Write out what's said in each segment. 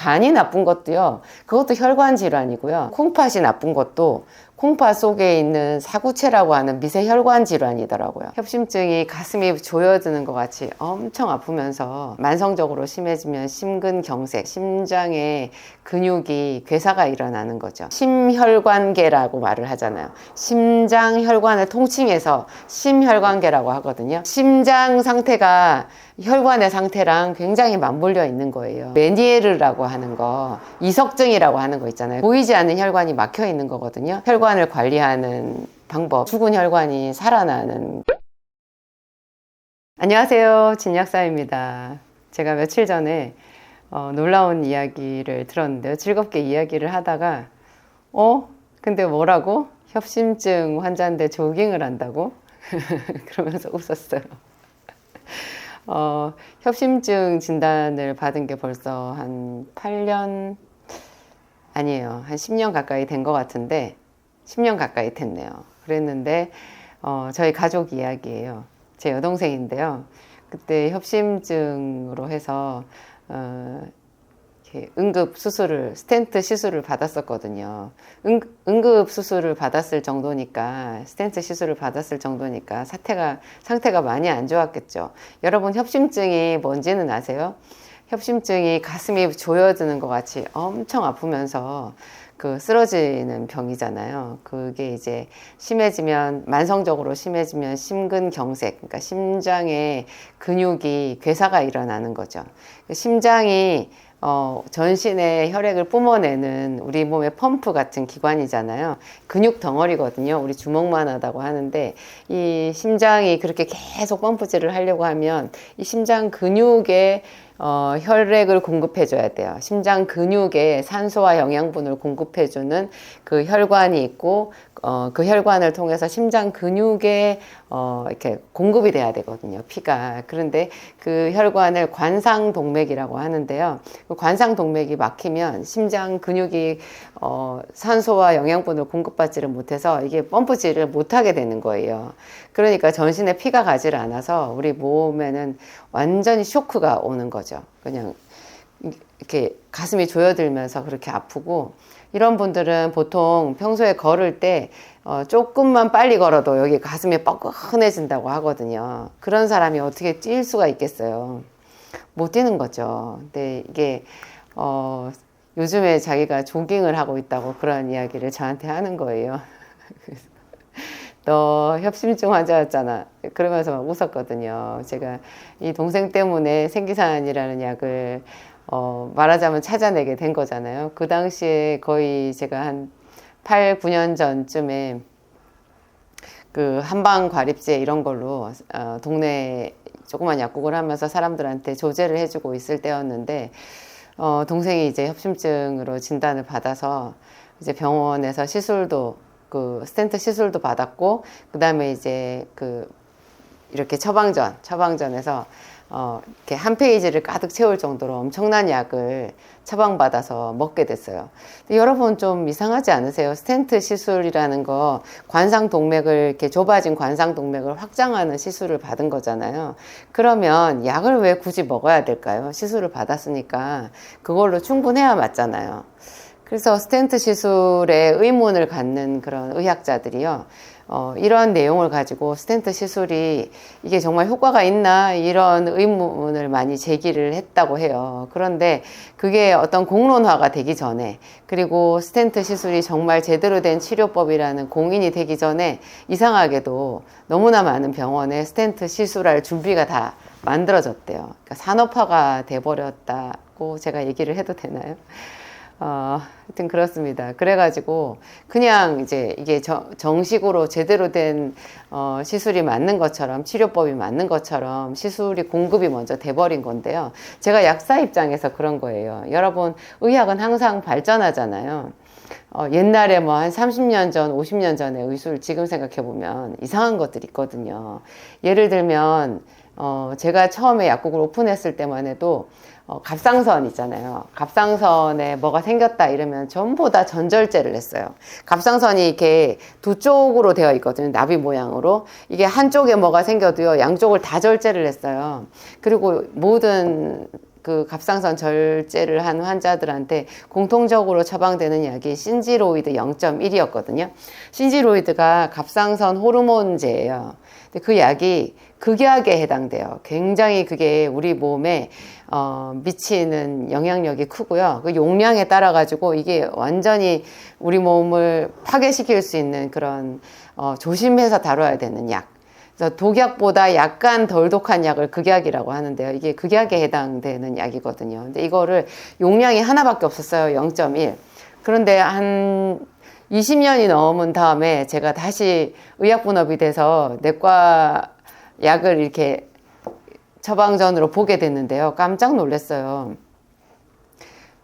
간이 나쁜 것도요, 그것도 혈관 질환이고요. 콩팥이 나쁜 것도 콩팥 속에 있는 사구체라고 하는 미세 혈관 질환이더라고요. 협심증이 가슴이 조여드는 것 같이 엄청 아프면서 만성적으로 심해지면 심근경색, 심장에 근육이 괴사가 일어나는 거죠. 심혈관계라고 말을 하잖아요. 심장 혈관을 통칭해서 심혈관계라고 하거든요. 심장 상태가 혈관의 상태랑 굉장히 맞물려 있는 거예요. 메니에르라고 하는 거, 이석증이라고 하는 거 있잖아요. 보이지 않는 혈관이 막혀 있는 거거든요. 혈관을 관리하는 방법, 죽은 혈관이 살아나는. 안녕하세요, 진약사입니다. 제가 며칠 전에 놀라운 이야기를 들었는데요. 즐겁게 이야기를 하다가 근데 뭐라고? 협심증 환자인데 조깅을 한다고? 그러면서 웃었어요. 협심증 진단을 받은 게 벌써 한 8년, 아니에요. 한 10년 가까이 된 것 같은데, 10년 가까이 됐네요. 그랬는데, 저희 가족 이야기예요. 제 여동생인데요. 그때 협심증으로 해서, 응급 수술을, 스텐트 시술을 받았었거든요. 응급 수술을 받았을 정도니까, 스텐트 시술을 받았을 정도니까 상태가 많이 안 좋았겠죠. 여러분, 협심증이 뭔지는 아세요? 협심증이 가슴이 조여드는 것 같이 엄청 아프면서 쓰러지는 병이잖아요. 그게 이제 만성적으로 심해지면 심근경색, 그러니까 심장에 근육이 괴사가 일어나는 거죠. 심장이 전신의 혈액을 뿜어내는 우리 몸의 펌프 같은 기관이잖아요. 근육 덩어리거든요. 우리 주먹만 하다고 하는데, 이 심장이 그렇게 계속 펌프질을 하려고 하면 이 심장 근육에 혈액을 공급해줘야 돼요. 심장 근육에 산소와 영양분을 공급해주는 그 혈관이 있고, 그 혈관을 통해서 심장 근육에 이렇게 공급이 돼야 되거든요, 피가. 그런데 그 혈관을 관상동맥이라고 하는데요. 그 관상동맥이 막히면 심장 근육이 산소와 영양분을 공급받지를 못해서 이게 펌프질을 못하게 되는 거예요. 그러니까 전신에 피가 가지를 않아서 우리 몸에는 완전히 쇼크가 오는 거죠. 그냥 이렇게 가슴이 조여들면서 그렇게 아프고, 이런 분들은 보통 평소에 걸을 때 조금만 빨리 걸어도 여기 가슴이 뻐근해진다고 하거든요. 그런 사람이 어떻게 뛸 수가 있겠어요? 못 뛰는 거죠. 근데 이게 요즘에 자기가 조깅을 하고 있다고 그런 이야기를 저한테 하는 거예요. 너 협심증 환자였잖아. 그러면서 막 웃었거든요. 제가 이 동생 때문에 생기산이라는 약을 말하자면 찾아내게 된 거잖아요. 그 당시에 거의 제가 한 8, 9년 전쯤에 한방과립제 이런 걸로 동네 조그만 약국을 하면서 사람들한테 조제를 해주고 있을 때였는데, 동생이 이제 협심증으로 진단을 받아서 이제 병원에서 스텐트 시술도 받았고, 그 다음에 이제 이렇게 처방전에서 이렇게 한 페이지를 가득 채울 정도로 엄청난 약을 처방받아서 먹게 됐어요. 근데 여러분 좀 이상하지 않으세요? 스텐트 시술이라는 거, 이렇게 좁아진 관상동맥을 확장하는 시술을 받은 거잖아요. 그러면 약을 왜 굳이 먹어야 될까요? 시술을 받았으니까 그걸로 충분해야 맞잖아요. 그래서 스텐트 시술에 의문을 갖는 그런 의학자들이요, 이런 내용을 가지고 스텐트 시술이 이게 정말 효과가 있나, 이런 의문을 많이 제기를 했다고 해요. 그런데 그게 어떤 공론화가 되기 전에, 그리고 스텐트 시술이 정말 제대로 된 치료법이라는 공인이 되기 전에, 이상하게도 너무나 많은 병원에 스텐트 시술할 준비가 다 만들어졌대요. 그러니까 산업화가 돼버렸다고 제가 얘기를 해도 되나요? 하여튼 그렇습니다. 그래가지고 그냥 이제 이게 정식으로 제대로 된 시술이 맞는 것처럼, 치료법이 맞는 것처럼 시술이 공급이 먼저 돼버린 건데요. 제가 약사 입장에서 그런 거예요. 여러분, 의학은 항상 발전하잖아요. 옛날에 뭐 한 30년 전, 50년 전에 의술 지금 생각해보면 이상한 것들이 있거든요. 예를 들면 제가 처음에 약국을 오픈했을 때만 해도 갑상선 있잖아요. 갑상선에 뭐가 생겼다 이러면 전부 다 전절제를 했어요. 갑상선이 이렇게 두 쪽으로 되어 있거든요. 나비 모양으로. 이게 한쪽에 뭐가 생겨도요, 양쪽을 다 절제를 했어요. 그리고 모든 그 갑상선 절제를 한 환자들한테 공통적으로 처방되는 약이 신지로이드 0.1이었거든요. 신지로이드가 갑상선 호르몬제예요. 근데 그 약이 극약에 해당돼요. 굉장히 그게 우리 몸에 미치는 영향력이 크고요. 그 용량에 따라 가지고 이게 완전히 우리 몸을 파괴시킬 수 있는 그런 조심해서 다뤄야 되는 약. 그래서 독약보다 약간 덜 독한 약을 극약이라고 하는데요. 이게 극약에 해당되는 약이거든요. 근데 이거를 용량이 하나밖에 없었어요. 0.1. 그런데 한 20년이 넘은 다음에 제가 다시 의약분업이 돼서 내과 약을 이렇게 처방전으로 보게 됐는데요. 깜짝 놀랐어요.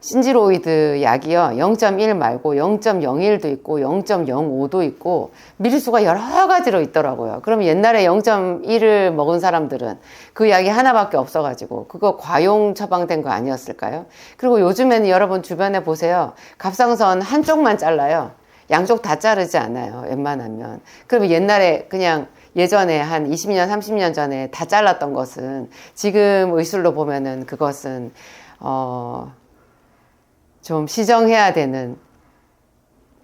신지로이드 약이요. 0.1 말고 0.01도 있고 0.05도 있고 미리수가 여러 가지로 있더라고요. 그럼 옛날에 0.1을 먹은 사람들은 그 약이 하나밖에 없어가지고 그거 과용 처방된 거 아니었을까요? 그리고 요즘에는 여러분 주변에 보세요. 갑상선 한쪽만 잘라요. 양쪽 다 자르지 않아요. 웬만하면. 그러면 옛날에 그냥 예전에 한 20년, 30년 전에 다 잘랐던 것은 지금 의술로 보면은 그것은 좀 시정해야 되는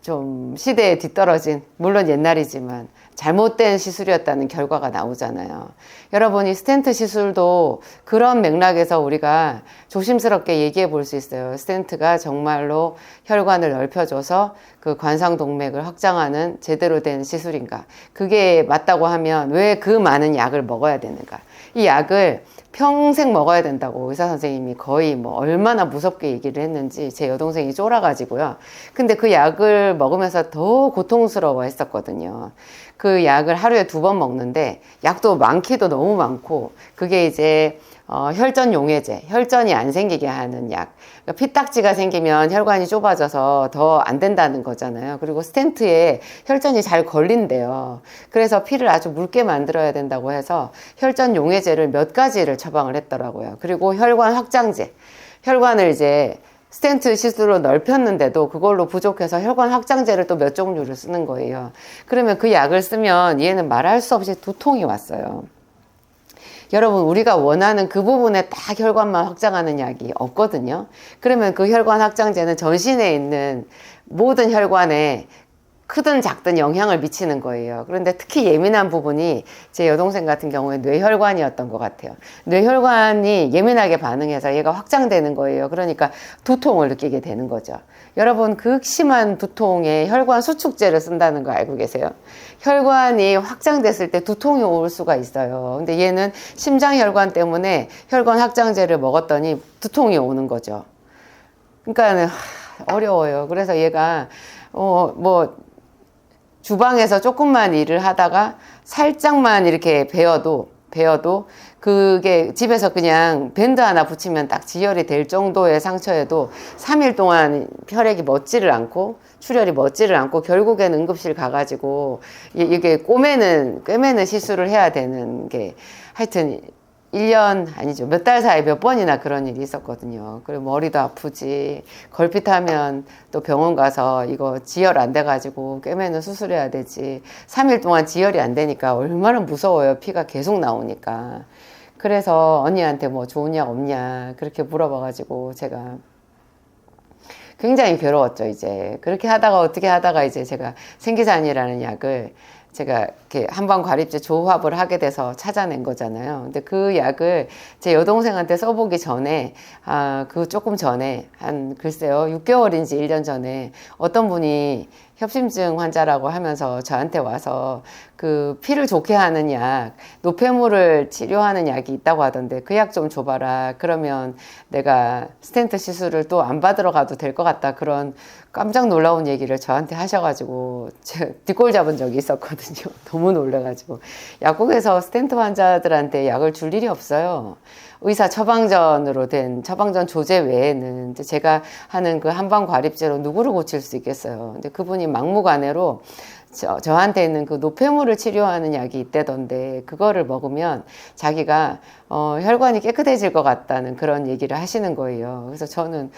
좀 시대에 뒤떨어진 물론 옛날이지만 잘못된 시술이었다는 결과가 나오잖아요. 여러분이 스텐트 시술도 그런 맥락에서 우리가 조심스럽게 얘기해 볼 수 있어요. 스텐트가 정말로 혈관을 넓혀줘서 그 관상동맥을 확장하는 제대로 된 시술인가. 그게 맞다고 하면 왜 그 많은 약을 먹어야 되는가. 이 약을 평생 먹어야 된다고 의사 선생님이 거의 뭐 얼마나 무섭게 얘기를 했는지 제 여동생이 쫄아가지고요. 근데 그 약을 먹으면서 더 고통스러워 했었거든요. 그 약을 하루에 2번 먹는데 약도 많기도 너무 많고 그게 이제 혈전 용해제, 혈전이 안 생기게 하는 약. 그러니까 피딱지가 생기면 혈관이 좁아져서 더 안 된다는 거잖아요. 그리고 스텐트에 혈전이 잘 걸린대요. 그래서 피를 아주 묽게 만들어야 된다고 해서 혈전 용해제를 몇 가지를 처방을 했더라고요. 그리고 혈관 확장제. 혈관을 이제 스텐트 시술로 넓혔는데도 그걸로 부족해서 혈관 확장제를 또 몇 종류를 쓰는 거예요. 그러면 그 약을 쓰면 얘는 말할 수 없이 두통이 왔어요. 여러분 우리가 원하는 그 부분에 딱 혈관만 확장하는 약이 없거든요. 그러면 그 혈관 확장제는 전신에 있는 모든 혈관에 크든 작든 영향을 미치는 거예요. 그런데 특히 예민한 부분이 제 여동생 같은 경우에 뇌혈관이었던 것 같아요. 뇌혈관이 예민하게 반응해서 얘가 확장되는 거예요. 그러니까 두통을 느끼게 되는 거죠. 여러분 극심한 두통에 혈관 수축제를 쓴다는 거 알고 계세요? 혈관이 확장됐을 때 두통이 올 수가 있어요. 근데 얘는 심장혈관 때문에 혈관 확장제를 먹었더니 두통이 오는 거죠. 그러니까 어려워요. 그래서 얘가 주방에서 조금만 일을 하다가 살짝만 이렇게 베어도 그게 집에서 그냥 밴드 하나 붙이면 딱 지혈이 될 정도의 상처에도 3일 동안 혈액이 멎지를 않고 출혈이 멎지를 않고 결국에는 응급실 가가지고 이게 꿰매는 시술을 해야 되는 게 하여튼 1년 아니죠. 몇 달 사이에 몇 번이나 그런 일이 있었거든요. 그리고 머리도 아프지. 걸핏하면 또 병원 가서 이거 지혈 안 돼가지고 꿰매는 수술해야 되지. 3일 동안 지혈이 안 되니까 얼마나 무서워요. 피가 계속 나오니까. 그래서 언니한테 뭐 좋은 약 없냐 그렇게 물어봐가지고 제가 굉장히 괴로웠죠. 이제 그렇게 하다가 어떻게 하다가 이제 제가 생기산이라는 약을 제가 이렇게 한방과립제 조합을 하게 돼서 찾아낸 거잖아요. 근데 그 약을 제 여동생한테 써보기 전에, 그 조금 전에, 글쎄요, 6개월인지 1년 전에 어떤 분이 협심증 환자라고 하면서 저한테 와서 그 피를 좋게 하는 약, 노폐물을 치료하는 약이 있다고 하던데 그 약 좀 줘봐라. 그러면 내가 스텐트 시술을 또 안 받으러 가도 될 것 같다. 그런 깜짝 놀라운 얘기를 저한테 하셔가지고 제가 뒷골 잡은 적이 있었거든요. 너무 놀라가지고. 약국에서 스텐트 환자들한테 약을 줄 일이 없어요. 의사 처방전으로 된 처방전 조제 외에는 제가 하는 그 한방과립제로 누구를 고칠 수 있겠어요. 근데 그분이 막무가내로 저한테 있는 그 노폐물을 치료하는 약이 있대던데 그거를 먹으면 자기가 혈관이 깨끗해질 것 같다는 그런 얘기를 하시는 거예요. 그래서 저는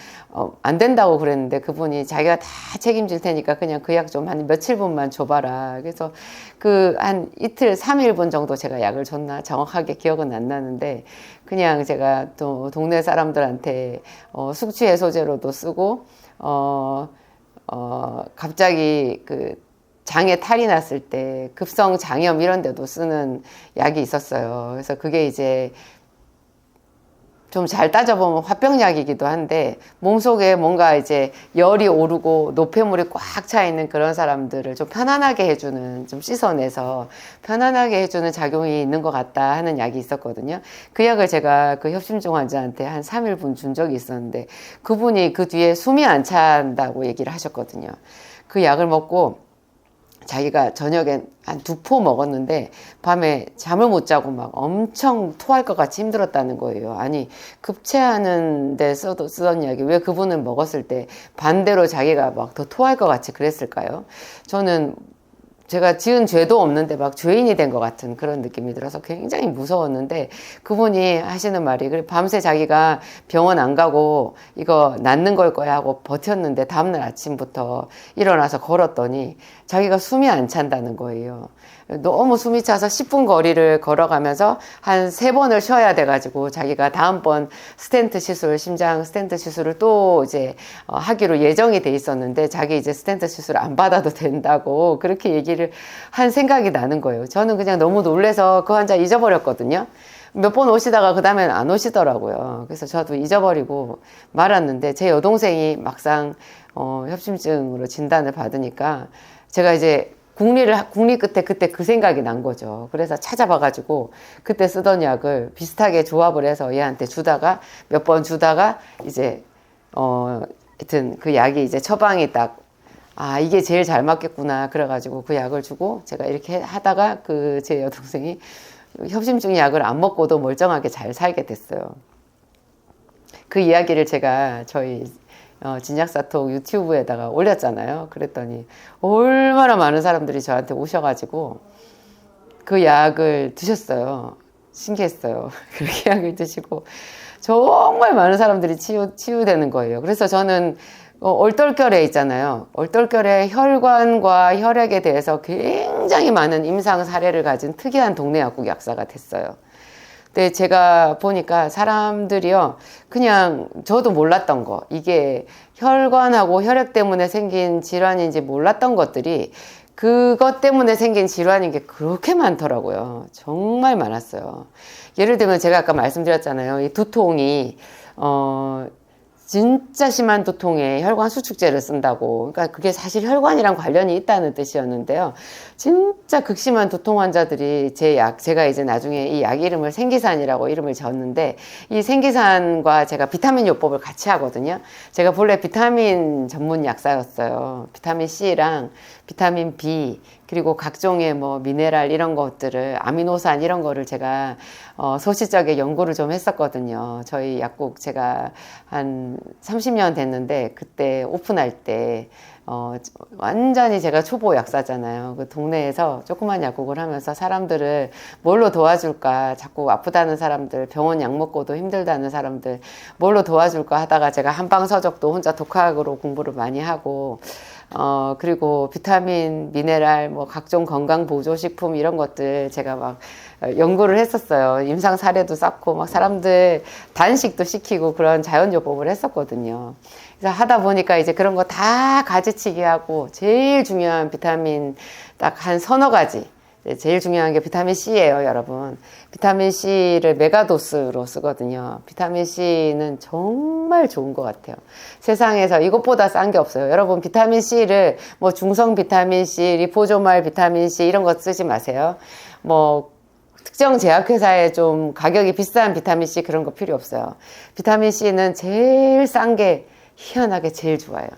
안 된다고 그랬는데 그분이 자기가 다 책임질 테니까 그냥 그 약 좀 한 며칠 분만 줘봐라. 그래서 그 한 이틀 3일분 정도 제가 약을 줬나 정확하게 기억은 안 나는데 그냥 제가 또 동네 사람들한테 숙취 해소제로도 쓰고 갑자기 그 장에 탈이 났을 때 급성 장염 이런 데도 쓰는 약이 있었어요. 그래서 그게 이제 좀 잘 따져보면 화병약이기도 한데 몸속에 뭔가 이제 열이 오르고 노폐물이 꽉 차 있는 그런 사람들을 좀 편안하게 해주는, 좀 씻어내서 편안하게 해주는 작용이 있는 것 같다 하는 약이 있었거든요. 그 약을 제가 그 협심증 환자한테 한 3일분 준 적이 있었는데 그분이 그 뒤에 숨이 안 찬다고 얘기를 하셨거든요. 그 약을 먹고 자기가 저녁에 한 2포 먹었는데 밤에 잠을 못 자고 막 엄청 토할 것 같이 힘들었다는 거예요. 아니, 급체하는 데 쓰던 약이 왜 그분은 먹었을 때 반대로 자기가 막 더 토할 것 같이 그랬을까요? 저는 제가 지은 죄도 없는데 막 죄인이 된 것 같은 그런 느낌이 들어서 굉장히 무서웠는데 그분이 하시는 말이 그래 밤새 자기가 병원 안 가고 이거 낫는 걸 거야 하고 버텼는데 다음날 아침부터 일어나서 걸었더니 자기가 숨이 안 찬다는 거예요. 너무 숨이 차서 10분 거리를 걸어가면서 한 3번을 쉬어야 돼가지고 자기가 다음번 스텐트 시술, 심장 스텐트 시술을 또 이제 하기로 예정이 돼 있었는데 자기 이제 스텐트 시술 안 받아도 된다고 그렇게 얘기를 한 생각이 나는 거예요. 저는 그냥 너무 놀래서 그 환자 잊어버렸거든요. 몇 번 오시다가 그 다음엔 안 오시더라고요. 그래서 저도 잊어버리고 말았는데 제 여동생이 막상 협심증으로 진단을 받으니까 제가 이제 국리 끝에 그때 그 생각이 난 거죠. 그래서 찾아봐가지고 그때 쓰던 약을 비슷하게 조합을 해서 얘한테 주다가 몇 번 주다가 이제 하여튼 그 약이 이제 처방이 딱 이게 제일 잘 맞겠구나 그래가지고 그 약을 주고 제가 이렇게 하다가 그 제 여동생이 협심증 약을 안 먹고도 멀쩡하게 잘 살게 됐어요. 그 이야기를 제가 저희 진약사톡 유튜브에다가 올렸잖아요. 그랬더니 얼마나 많은 사람들이 저한테 오셔가지고 그 약을 드셨어요. 신기했어요. 그렇게 약을 드시고 정말 많은 사람들이 치유되는 거예요. 그래서 저는 얼떨결에 있잖아요. 얼떨결에 혈관과 혈액에 대해서 굉장히 많은 임상 사례를 가진 특이한 동네 약국 약사가 됐어요. 근데 제가 보니까 사람들이요, 그냥 저도 몰랐던 거, 이게 혈관하고 혈액 때문에 생긴 질환인지 몰랐던 것들이 그것 때문에 생긴 질환인 게 그렇게 많더라고요. 정말 많았어요. 예를 들면 제가 아까 말씀드렸잖아요. 이 두통이, 진짜 심한 두통에 혈관 수축제를 쓴다고. 그러니까 그게 사실 혈관이랑 관련이 있다는 뜻이었는데요. 진짜 극심한 두통 환자들이 제가 이제 나중에 이 약 이름을 생기산이라고 이름을 지었는데 이 생기산과 제가 비타민 요법을 같이 하거든요. 제가 본래 비타민 전문 약사였어요. 비타민 C랑 비타민 B 그리고 각종의 뭐 미네랄 이런 것들을 아미노산 이런 거를 제가 소시적에 연구를 좀 했었거든요. 저희 약국 제가 한 30년 됐는데 그때 오픈할 때 완전히 제가 초보 약사잖아요. 그 동네에서 조그만 약국을 하면서 사람들을 뭘로 도와줄까, 자꾸 아프다는 사람들, 병원 약 먹고도 힘들다는 사람들 뭘로 도와줄까 하다가 제가 한방 서적도 혼자 독학으로 공부를 많이 하고 그리고 비타민, 미네랄, 뭐 각종 건강 보조식품 이런 것들 제가 막 연구를 했었어요. 임상 사례도 쌓고 막 사람들 단식도 시키고 그런 자연요법을 했었거든요. 그래서 하다 보니까 이제 그런 거 다 가지치기 하고 제일 중요한 비타민 딱 한 서너 가지. 제일 중요한 게 비타민 C예요, 여러분. 비타민 C를 메가도스로 쓰거든요. 비타민 C는 정말 좋은 것 같아요. 세상에서 이것보다 싼 게 없어요. 여러분, 비타민 C를 뭐 중성 비타민 C, 리포조말 비타민 C 이런 거 쓰지 마세요. 뭐 특정 제약회사에 좀 가격이 비싼 비타민 C 그런 거 필요 없어요. 비타민 C는 제일 싼 게 희한하게 제일 좋아요.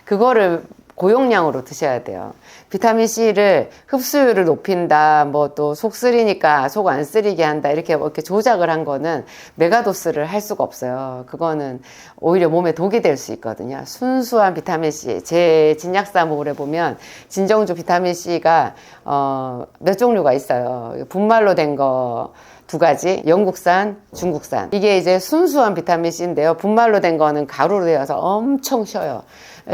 그거를 고용량으로 드셔야 돼요. 비타민C를 흡수율을 높인다, 뭐 또 속 쓰리니까 속 안 쓰리게 한다, 이렇게 조작을 한 거는 메가도스를 할 수가 없어요. 그거는 오히려 몸에 독이 될 수 있거든요. 순수한 비타민C, 제 진약사물에 보면 진정주 비타민C가 몇 종류가 있어요. 분말로 된 거 2가지, 영국산, 중국산. 이게 이제 순수한 비타민C인데요. 분말로 된 거는 가루로 되어서 엄청 쉬어요.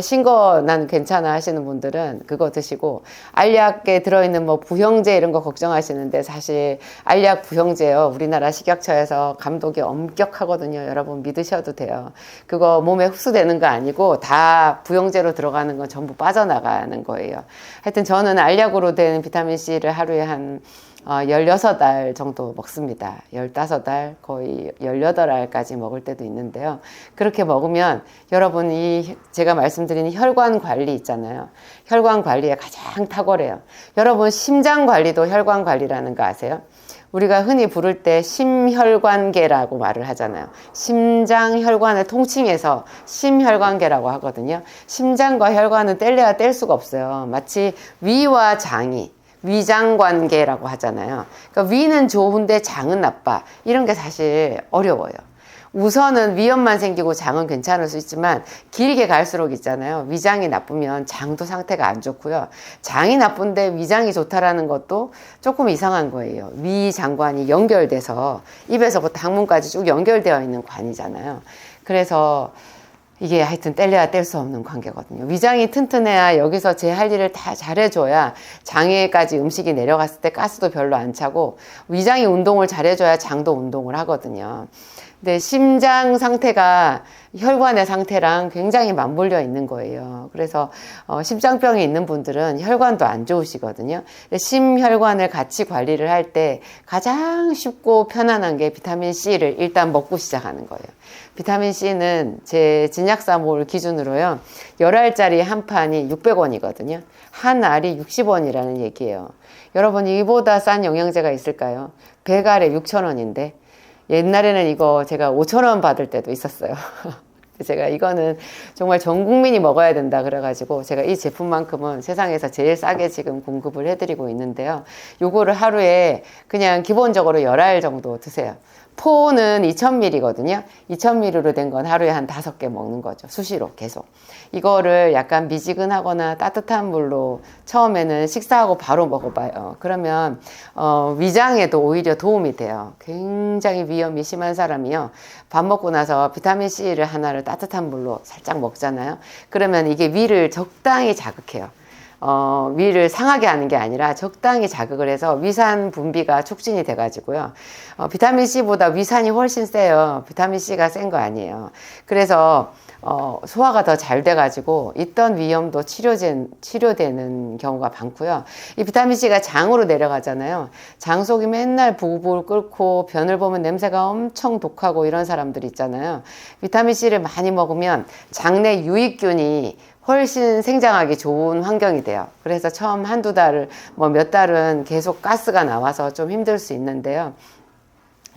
신 거 난 괜찮아 하시는 분들은 그거 드시고, 알약에 들어있는 뭐 부형제 이런 거 걱정하시는데, 사실 알약 부형제요, 우리나라 식약처에서 감독이 엄격하거든요. 여러분 믿으셔도 돼요. 그거 몸에 흡수되는 거 아니고 다 부형제로 들어가는 건 전부 빠져나가는 거예요. 하여튼 저는 알약으로 된 비타민C를 하루에 한 16알 정도 먹습니다. 15알, 거의 18알까지 먹을 때도 있는데요. 그렇게 먹으면 여러분, 제가 말씀드린 혈관 관리 있잖아요. 혈관 관리에 가장 탁월해요. 여러분, 심장 관리도 혈관 관리라는 거 아세요? 우리가 흔히 부를 때 심혈관계라고 말을 하잖아요. 심장 혈관을 통칭해서 심혈관계라고 하거든요. 심장과 혈관은 뗄래야 뗄 수가 없어요. 마치 위와 장이 위장관계라고 하잖아요. 그러니까 위는 좋은데 장은 나빠. 이런 게 사실 어려워요. 우선은 위염만 생기고 장은 괜찮을 수 있지만 길게 갈수록 있잖아요. 위장이 나쁘면 장도 상태가 안 좋고요. 장이 나쁜데 위장이 좋다라는 것도 조금 이상한 거예요. 위장관이 연결돼서 입에서부터 항문까지 쭉 연결되어 있는 관이잖아요. 그래서 이게 하여튼 뗄래야 뗄 수 없는 관계거든요. 위장이 튼튼해야 여기서 제 할 일을 다 잘해줘야 장에까지 음식이 내려갔을 때 가스도 별로 안 차고, 위장이 운동을 잘해줘야 장도 운동을 하거든요. 근데 심장 상태가 혈관의 상태랑 굉장히 맞물려 있는 거예요. 그래서 심장병이 있는 분들은 혈관도 안 좋으시거든요. 심혈관을 같이 관리를 할 때 가장 쉽고 편안한 게 비타민C를 일단 먹고 시작하는 거예요. 비타민C는 제 진약사몰 기준으로요, 10알짜리 한 판이 600원이거든요. 한 알이 60원이라는 얘기예요. 여러분, 이보다 싼 영양제가 있을까요? 100알에 6,000원인데 옛날에는 이거 제가 5,000원 받을 때도 있었어요. 제가 이거는 정말 전 국민이 먹어야 된다 그래가지고 제가 이 제품만큼은 세상에서 제일 싸게 지금 공급을 해드리고 있는데요. 요거를 하루에 그냥 기본적으로 10알 정도 드세요. 포는 2000ml거든요. 2000ml로 된 건 하루에 한 5개 먹는 거죠. 수시로 계속. 이거를 약간 미지근하거나 따뜻한 물로 처음에는 식사하고 바로 먹어봐요. 그러면 위장에도 오히려 도움이 돼요. 굉장히 위염이 심한 사람이요, 밥 먹고 나서 비타민C를 하나를 따뜻한 물로 살짝 먹잖아요. 그러면 이게 위를 적당히 자극해요. 위를 상하게 하는 게 아니라 적당히 자극을 해서 위산 분비가 촉진이 돼가지고요. 비타민C보다 위산이 훨씬 세요. 비타민C가 센 거 아니에요. 그래서 소화가 더 잘 돼가지고 있던 위염도 치료되는 경우가 많고요. 이 비타민C가 장으로 내려가잖아요. 장 속이 맨날 부글부글 끓고 변을 보면 냄새가 엄청 독하고 이런 사람들 있잖아요. 비타민C를 많이 먹으면 장내 유익균이 훨씬 생장하기 좋은 환경이 돼요. 그래서 처음 한두 달을, 몇 달은 계속 가스가 나와서 좀 힘들 수 있는데요.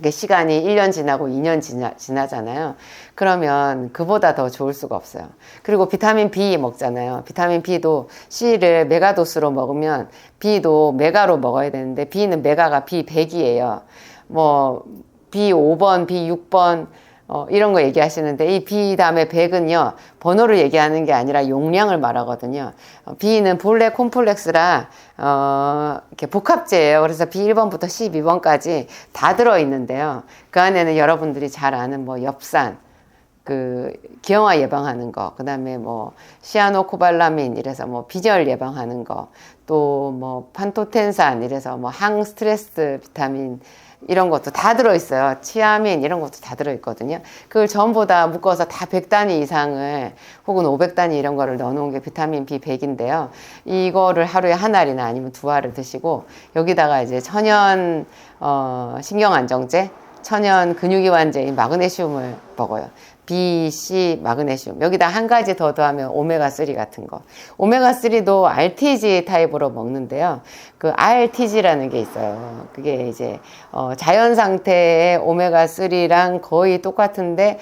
시간이 1년 지나고 2년 지나잖아요. 그러면 그보다 더 좋을 수가 없어요. 그리고 비타민 B 먹잖아요. 비타민 B도 C를 메가도스로 먹으면 B도 메가로 먹어야 되는데, B는 메가가 B100이에요. B5번, B6번, 이런 거 얘기하시는데, 이 B 다음에 100은요, 번호를 얘기하는 게 아니라 용량을 말하거든요. B는 본래 콤플렉스라, 이렇게 복합제예요. 그래서 B1번부터 C2번까지 다 들어있는데요. 그 안에는 여러분들이 잘 아는 엽산, 기형아 예방하는 거, 그 다음에 시아노코발라민, 이래서 빈혈 예방하는 거, 또 판토텐산, 이래서 항스트레스 비타민, 이런 것도 다 들어있어요. 치아민 이런 것도 다 들어있거든요. 그걸 전부 다 묶어서 다 100단위 이상을, 혹은 500단위 이런 거를 넣어놓은 게 비타민 B100인데요. 이거를 하루에 한 알이나 아니면 2알을 드시고, 여기다가 이제 천연 신경안정제, 천연 근육이완제인 마그네슘을 먹어요. B, C, 마그네슘. 여기다 한 가지 더 더하면 오메가3 같은 거. 오메가3도 RTG 타입으로 먹는데요. 그 RTG라는 게 있어요. 그게 이제, 자연 상태의 오메가3랑 거의 똑같은데,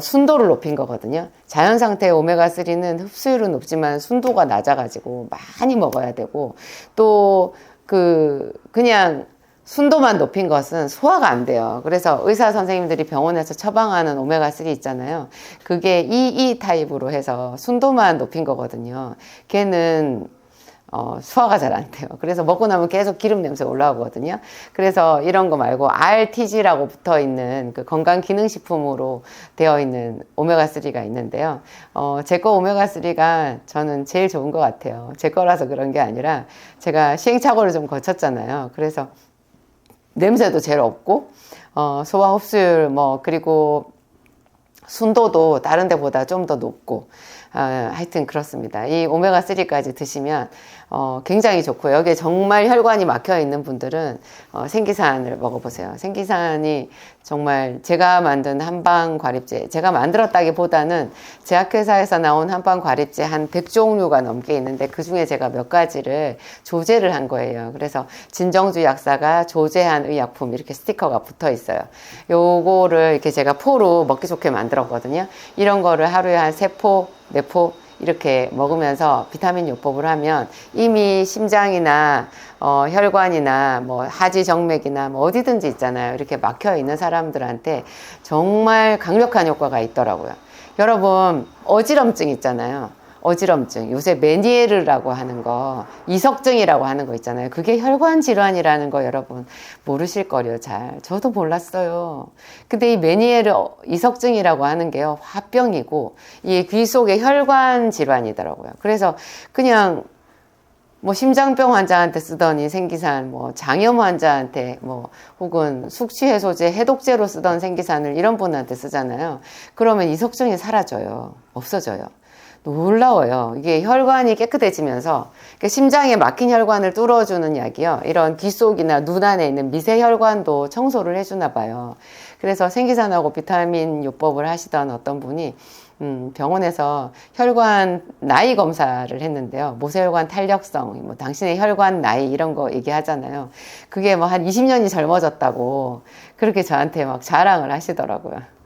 순도를 높인 거거든요. 자연 상태의 오메가3는 흡수율은 높지만 순도가 낮아가지고 많이 먹어야 되고, 또, 그냥, 순도만 높인 것은 소화가 안 돼요. 그래서 의사 선생님들이 병원에서 처방하는 오메가3 있잖아요. 그게 EE 타입으로 해서 순도만 높인 거거든요. 걔는 소화가 잘 안 돼요. 그래서 먹고 나면 계속 기름 냄새 올라오거든요. 그래서 이런 거 말고 RTG라고 붙어 있는 그 건강기능식품으로 되어 있는 오메가3가 있는데요. 제 거 오메가3가 저는 제일 좋은 것 같아요. 제 거라서 그런 게 아니라 제가 시행착오를 좀 거쳤잖아요. 그래서 냄새도 제일 없고, 소화 흡수율, 그리고 순도도 다른 데보다 좀 더 높고, 하여튼 그렇습니다. 이 오메가3까지 드시면 굉장히 좋고요. 여기에 정말 혈관이 막혀 있는 분들은 생기산을 먹어보세요. 생기산이 정말 제가 만든 한방과립제, 제가 만들었다기보다는 제약회사에서 나온 한방과립제 한 100종류가 넘게 있는데 그중에 제가 몇 가지를 조제를 한 거예요. 그래서 진정주 약사가 조제한 의약품 이렇게 스티커가 붙어 있어요. 요거를 이렇게 제가 포로 먹기 좋게 만들었거든요. 이런 거를 하루에 한 3포, 4포 이렇게 먹으면서 비타민 요법을 하면 이미 심장이나 혈관이나 하지정맥이나 어디든지 있잖아요. 이렇게 막혀 있는 사람들한테 정말 강력한 효과가 있더라고요. 여러분 어지럼증 있잖아요. 어지럼증, 요새 메니에르라고 하는 거, 이석증이라고 하는 거 있잖아요. 그게 혈관 질환이라는 거 여러분 모르실 거예요, 잘. 저도 몰랐어요. 근데 이 메니에르 이석증이라고 하는 게요, 화병이고, 이 귀 속의 혈관 질환이더라고요. 그래서 그냥 심장병 환자한테 쓰더니 생기산, 장염 환자한테, 혹은 숙취해소제, 해독제로 쓰던 생기산을 이런 분한테 쓰잖아요. 그러면 이석증이 사라져요. 없어져요. 놀라워요. 이게 혈관이 깨끗해지면서 심장에 막힌 혈관을 뚫어주는 약이요. 이런 귀 속이나 눈 안에 있는 미세 혈관도 청소를 해주나 봐요. 그래서 생기산하고 비타민 요법을 하시던 어떤 분이 병원에서 혈관 나이 검사를 했는데요. 모세혈관 탄력성, 당신의 혈관 나이 이런 거 얘기하잖아요. 그게 한 20년이 젊어졌다고 그렇게 저한테 막 자랑을 하시더라고요.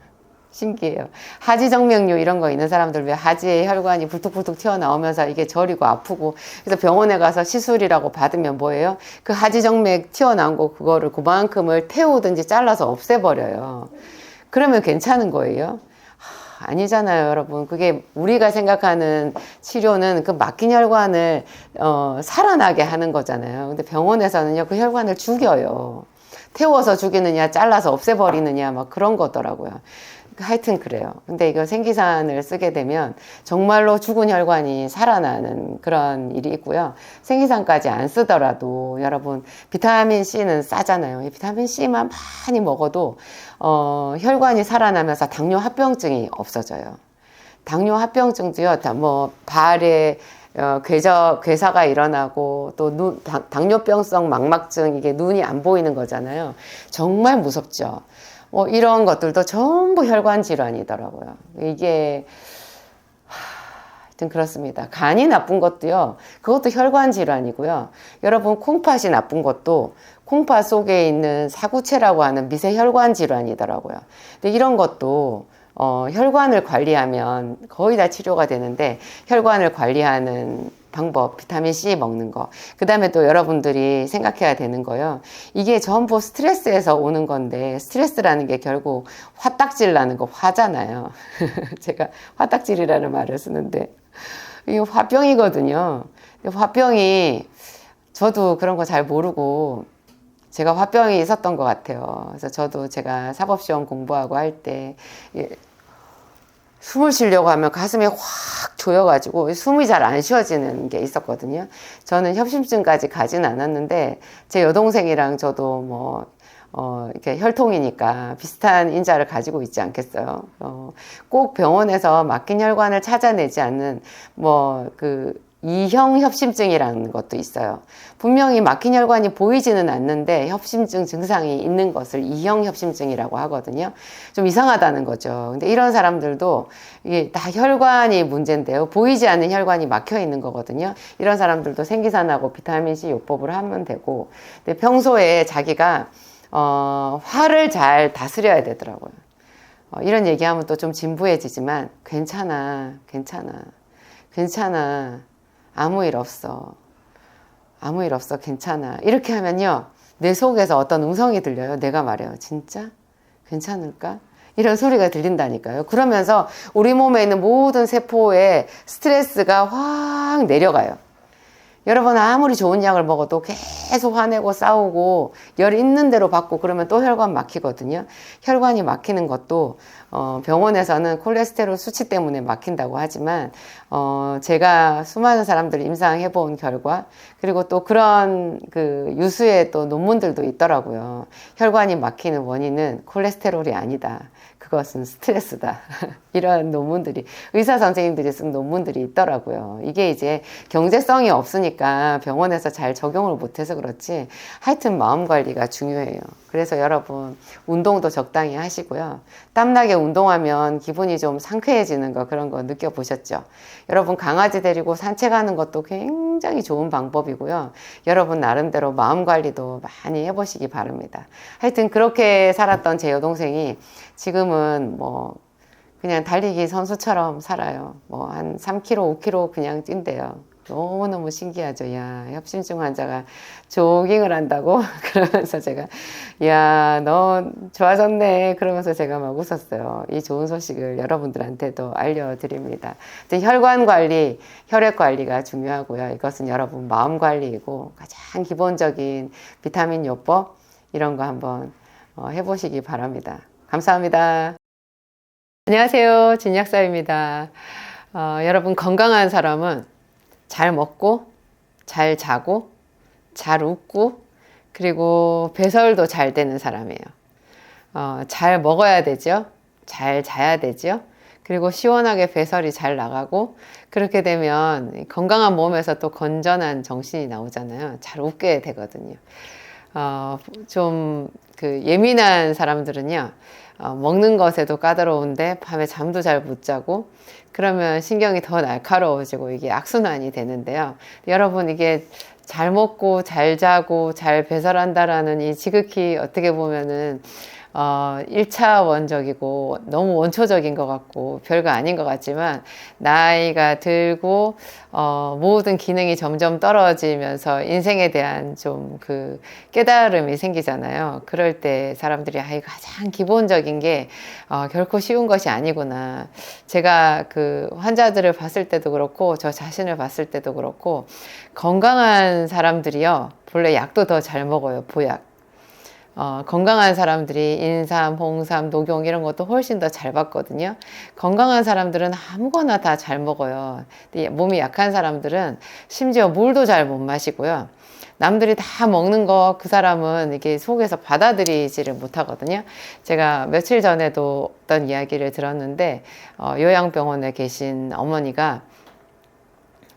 신기해요. 하지정맥류 이런 거 있는 사람들 왜 하지에 혈관이 불뚝불뚝 튀어나오면서 이게 저리고 아프고 그래서 병원에 가서 시술이라고 받으면 뭐예요? 그 하지정맥 튀어나온 거 그거를 그만큼을 태우든지 잘라서 없애버려요. 그러면 괜찮은 거예요? 아니잖아요, 여러분. 그게 우리가 생각하는 치료는 그 막힌 혈관을 살아나게 하는 거잖아요. 근데 병원에서는요, 그 혈관을 죽여요. 태워서 죽이느냐, 잘라서 없애버리느냐, 막 그런 거더라고요. 하여튼 그래요. 근데 이거 생기산을 쓰게 되면 정말로 죽은 혈관이 살아나는 그런 일이 있고요. 생기산까지 안 쓰더라도 여러분 비타민 C는 싸잖아요. 이 비타민 C만 많이 먹어도 혈관이 살아나면서 당뇨 합병증이 없어져요. 당뇨 합병증도요. 발에 괴사가 일어나고 또 당뇨병성 망막증 이게 눈이 안 보이는 거잖아요. 정말 무섭죠. 이런 것들도 전부 혈관 질환이더라고요. 이게 하여튼 그렇습니다. 간이 나쁜 것도요. 그것도 혈관 질환이고요. 여러분 콩팥이 나쁜 것도 콩팥 속에 있는 사구체라고 하는 미세 혈관 질환이더라고요. 근데 이런 것도 혈관을 관리하면 거의 다 치료가 되는데 혈관을 관리하는 방법, 비타민 C 먹는 거. 그 다음에 또 여러분들이 생각해야 되는 거요. 이게 전부 스트레스에서 오는 건데, 스트레스라는 게 결국 화딱질 나는 거 화잖아요. 제가 화딱질이라는 말을 쓰는데, 이게 화병이거든요. 화병이, 저도 그런 거 잘 모르고, 제가 화병이 있었던 것 같아요. 그래서 저도 제가 사법시험 공부하고 할 때, 숨을 쉬려고 하면 가슴이 확 조여가지고 숨이 잘 안 쉬어지는 게 있었거든요. 저는 협심증까지 가진 않았는데 제 여동생이랑 저도 이렇게 혈통이니까 비슷한 인자를 가지고 있지 않겠어요. 꼭 병원에서 막힌 혈관을 찾아내지 않는 이형 협심증이라는 것도 있어요. 분명히 막힌 혈관이 보이지는 않는데 협심증 증상이 있는 것을 이형 협심증이라고 하거든요. 좀 이상하다는 거죠. 근데 이런 사람들도 이게 다 혈관이 문제인데요. 보이지 않는 혈관이 막혀 있는 거거든요. 이런 사람들도 생기산하고 비타민C 요법을 하면 되고, 근데 평소에 자기가 화를 잘 다스려야 되더라고요. 이런 얘기하면 또 좀 진부해지지만 괜찮아, 괜찮아, 괜찮아. 아무 일 없어. 아무 일 없어. 괜찮아. 이렇게 하면요. 내 속에서 어떤 음성이 들려요. 내가 말해요. 진짜? 괜찮을까? 이런 소리가 들린다니까요. 그러면서 우리 몸에 있는 모든 세포에 스트레스가 확 내려가요. 여러분 아무리 좋은 약을 먹어도 계속 화내고 싸우고 열 있는 대로 받고 그러면 또 혈관 막히거든요. 혈관이 막히는 것도 병원에서는 콜레스테롤 수치 때문에 막힌다고 하지만 제가 수많은 사람들을 임상해 본 결과, 그리고 또 그런 그 유수의 또 논문들도 있더라고요. 혈관이 막히는 원인은 콜레스테롤이 아니다. 그것은 스트레스다. 이런 논문들이, 의사 선생님들이 쓴 논문들이 있더라고요. 이게 이제 경제성이 없으니까 병원에서 잘 적용을 못해서 그렇지, 하여튼 마음 관리가 중요해요. 그래서 여러분 운동도 적당히 하시고요. 땀나게 운동하면 기분이 좀 상쾌해지는 거, 그런 거 느껴보셨죠? 여러분 강아지 데리고 산책하는 것도 굉장히 좋은 방법이고요. 여러분 나름대로 마음 관리도 많이 해보시기 바랍니다. 하여튼 그렇게 살았던 제 여동생이 지금은 뭐 그냥 달리기 선수처럼 살아요. 뭐 한 3km, 5km 그냥 뛴대요. 너무너무 신기하죠. 야, 협심증 환자가 조깅을 한다고? 그러면서 제가, 야, 너 좋아졌네. 그러면서 제가 막 웃었어요. 이 좋은 소식을 여러분들한테도 알려드립니다. 혈관 관리, 혈액 관리가 중요하고요. 이것은 여러분 마음 관리이고 가장 기본적인 비타민 요법, 이런 거 한번 해보시기 바랍니다. 감사합니다. 안녕하세요. 진약사입니다. 여러분 건강한 사람은 잘 먹고, 잘 자고, 잘 웃고, 그리고 배설도 잘 되는 사람이에요. 잘 먹어야 되죠. 잘 자야 되죠. 그리고 시원하게 배설이 잘 나가고, 그렇게 되면 건강한 몸에서 또 건전한 정신이 나오잖아요. 잘 웃게 되거든요. 좀 예민한 사람들은요, 먹는 것에도 까다로운데 밤에 잠도 잘 못 자고, 그러면 신경이 더 날카로워지고 이게 악순환이 되는데요. 여러분 이게 잘 먹고 잘 자고 잘 배설한다라는 이 지극히 어떻게 보면은 1차원적이고 너무 원초적인 것 같고 별거 아닌 것 같지만, 나이가 들고 모든 기능이 점점 떨어지면서 인생에 대한 좀 깨달음이 생기잖아요. 그럴 때 사람들이 이거 가장 기본적인 게 결코 쉬운 것이 아니구나. 제가 환자들을 봤을 때도 그렇고 저 자신을 봤을 때도 그렇고, 건강한 사람들이요 본래 약도 더 잘 먹어요. 보약. 건강한 사람들이 인삼, 홍삼, 녹용 이런 것도 훨씬 더 잘 받거든요. 건강한 사람들은 아무거나 다 잘 먹어요. 근데 몸이 약한 사람들은 심지어 물도 잘 못 마시고요. 남들이 다 먹는 거 그 사람은 이게 속에서 받아들이지를 못하거든요. 제가 며칠 전에도 어떤 이야기를 들었는데, 요양병원에 계신 어머니가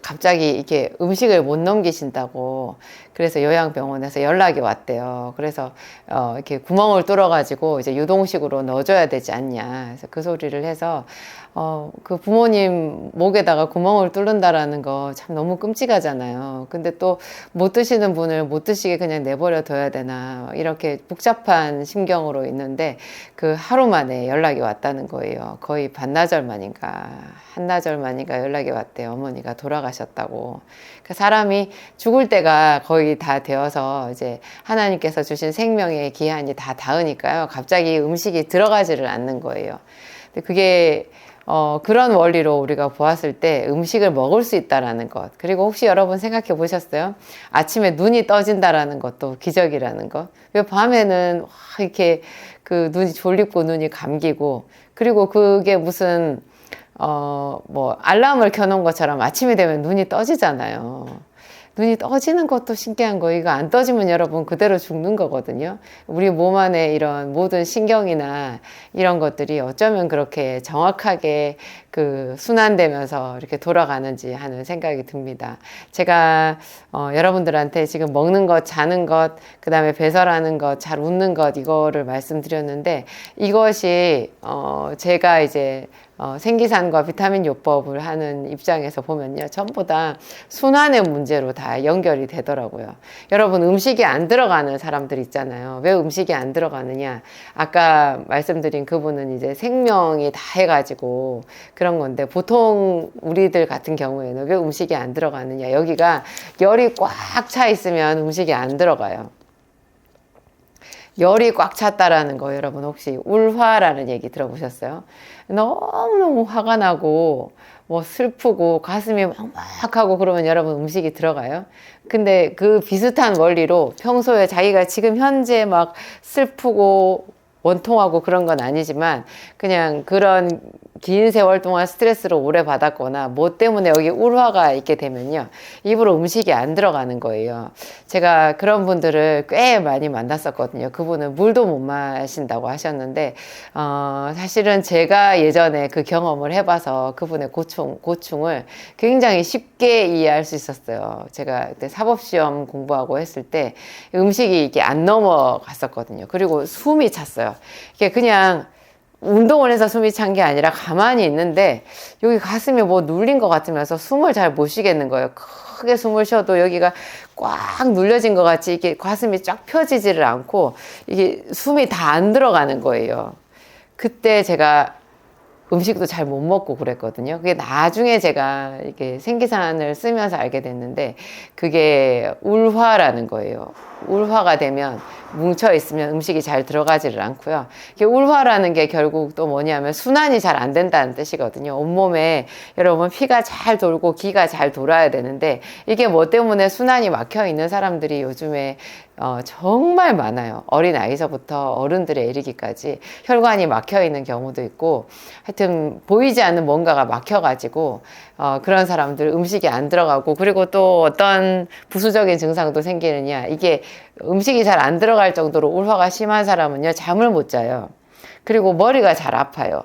갑자기 이렇게 음식을 못 넘기신다고, 그래서 요양병원에서 연락이 왔대요. 그래서 이렇게 구멍을 뚫어가지고 이제 유동식으로 넣어줘야 되지 않냐. 그래서 그 소리를 해서 그 부모님 목에다가 구멍을 뚫는다라는 거 참 너무 끔찍하잖아요. 근데 또 못 드시는 분을 못 드시게 그냥 내버려 둬야 되나, 이렇게 복잡한 심경으로 있는데 하루 만에 연락이 왔다는 거예요. 거의 반나절 만인가 한나절 만인가 연락이 왔대요. 어머니가 돌아가셨다고. 사람이 죽을 때가 거의 다 되어서 이제 하나님께서 주신 생명의 기한이 다 닿으니까요. 갑자기 음식이 들어가지를 않는 거예요. 근데 그게 그런 원리로 우리가 보았을 때 음식을 먹을 수 있다라는 것. 그리고 혹시 여러분 생각해 보셨어요? 아침에 눈이 떠진다라는 것도 기적이라는 것. 왜 밤에는 이렇게 눈이 졸리고 눈이 감기고, 그리고 그게 무슨 알람을 켜놓은 것처럼 아침이 되면 눈이 떠지잖아요. 눈이 떠지는 것도 신기한 거예요. 이거 안 떠지면 여러분 그대로 죽는 거거든요. 우리 몸 안에 이런 모든 신경이나 이런 것들이 어쩌면 그렇게 정확하게 그 순환되면서 이렇게 돌아가는지 하는 생각이 듭니다. 제가 여러분들한테 지금 먹는 것, 자는 것, 그 다음에 배설하는 것, 잘 웃는 것, 이거를 말씀드렸는데, 이것이 제가 이제 생기산과 비타민 요법을 하는 입장에서 보면요, 전부 다 순환의 문제로 다 연결이 되더라고요. 여러분, 음식이 안 들어가는 사람들 있잖아요. 왜 음식이 안 들어가느냐? 아까 말씀드린 그분은 이제 생명이 다 해가지고 그런 건데, 보통 우리들 같은 경우에는 왜 음식이 안 들어가느냐? 여기가 열이 꽉 차 있으면 음식이 안 들어가요. 열이 꽉 찼다라는 거 여러분 혹시 울화라는 얘기 들어보셨어요? 너무너무 화가 나고 뭐 슬프고 가슴이 막막하고 그러면 여러분 음식이 들어가요? 근데 그 비슷한 원리로 평소에 자기가 지금 현재 막 슬프고 원통하고 그런 건 아니지만 그냥 그런 긴 세월 동안 스트레스를 오래 받았거나 뭐 때문에 여기 울화가 있게 되면요, 입으로 음식이 안 들어가는 거예요. 제가 그런 분들을 꽤 많이 만났었거든요. 그분은 물도 못 마신다고 하셨는데 사실은 제가 예전에 그 경험을 해봐서 그분의 고충을 굉장히 쉽게 이해할 수 있었어요. 제가 그때 사법시험 공부하고 했을 때 음식이 이게 안 넘어갔었거든요. 그리고 숨이 찼어요. 이게 그냥 운동을 해서 숨이 찬 게 아니라 가만히 있는데 여기 가슴이 뭐 눌린 것 같으면서 숨을 잘 못 쉬겠는 거예요. 크게 숨을 쉬어도 여기가 꽉 눌려진 것 같이 이게 가슴이 쫙 펴지지를 않고 이게 숨이 다 안 들어가는 거예요. 그때 제가 음식도 잘 못 먹고 그랬거든요. 그게 나중에 제가 이렇게 생기산을 쓰면서 알게 됐는데 그게 울화라는 거예요. 울화가 되면 뭉쳐 있으면 음식이 잘 들어가지를 않고요. 이게 울화라는 게 결국 또 뭐냐면 순환이 잘 안 된다는 뜻이거든요. 온몸에 여러분 피가 잘 돌고 기가 잘 돌아야 되는데 이게 뭐 때문에 순환이 막혀 있는 사람들이 요즘에 정말 많아요. 어린 아이서부터 어른들에 이르기까지 혈관이 막혀 있는 경우도 있고 하여튼 보이지 않는 뭔가가 막혀가지고 그런 사람들 음식이 안 들어가고 그리고 또 어떤 부수적인 증상도 생기느냐, 이게 음식이 잘 안 들어갈 정도로 울화가 심한 사람은요 잠을 못 자요. 그리고 머리가 잘 아파요.